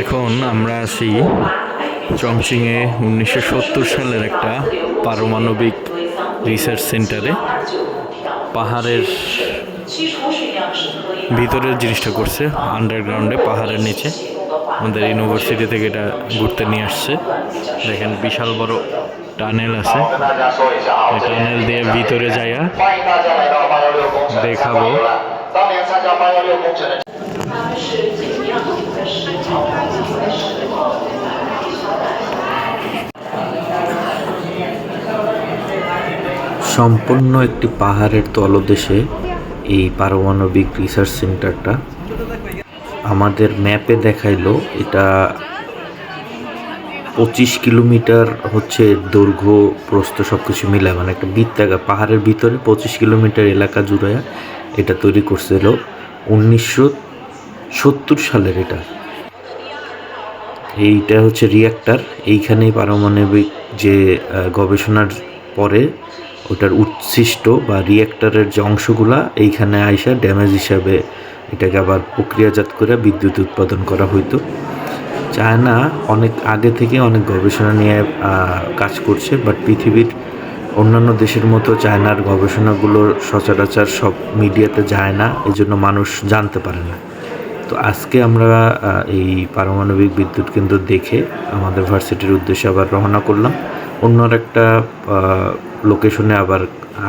এখন আমরা আছি চংচিংয়ে 1970 সালের একটা পারমাণবিক রিসার্চ সেন্টারে। পাহাড়ের ভিতরের জিনিসটা করছে আন্ডারগ্রাউন্ডে, পাহাড়ের নিচে। আমাদের ইউনিভার্সিটি থেকে এটা ঘুরতে নিয়ে আসছে। দেখেন বিশাল বড় টানেল আছে, এই টানেল দিয়ে ভিতরে যাইয়া দেখাবো। সম্পূর্ণ একটি পাহাড়ের তলদেশে এই পারমাণবিক রিসার্চ সেন্টারটা। আমাদের ম্যাপে দেখাইলো এটা 25 কিলোমিটার হচ্ছে দৈর্ঘ্য প্রস্থ সবকিছু মিলায়, মানে একটা বৃত্তাকার পাহাড়ের ভিতরে 25 কিলোমিটার এলাকা জুড়ে এটা তৈরি করছিল 1970 সালের। এইটা হচ্ছে রিঅ্যাক্টর। এইখানেই পারমাণবিক যে গবেষণার পরে ওটার উচ্ছিষ্ট বা রিঅ্যাক্টরের যে অংশগুলা এইখানে আইসা ড্যামেজ হিসাবে এটাকে আবার প্রক্রিয়াজাত করে বিদ্যুৎ উৎপাদন করা হইতো। চায়না অনেক আগে থেকে অনেক গবেষণা নিয়ে কাজ করছে, বাট পৃথিবীর অন্যান্য দেশের মতো চায়নার গবেষণাগুলো সচরাচর সব মিডিয়াতে যায় না, এই জন্য মানুষ জানতে পারে না। তো আজকে আমরা এই পারমাণবিক বিদ্যুৎ কেন্দ্র দেখে আমাদের ভার্সিটির উদ্দেশ্যে আবার রওনা করলাম। অন্য একটা লোকেশনে আবার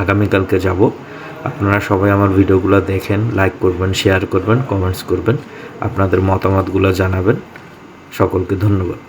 আগামীকালকে যাব। আপনারা সবাই আমার ভিডিওগুলো দেখেন, লাইক করবেন, শেয়ার করবেন, কমেন্টস করবেন, আপনাদের মতামতগুলো জানাবেন। সকলকে ধন্যবাদ।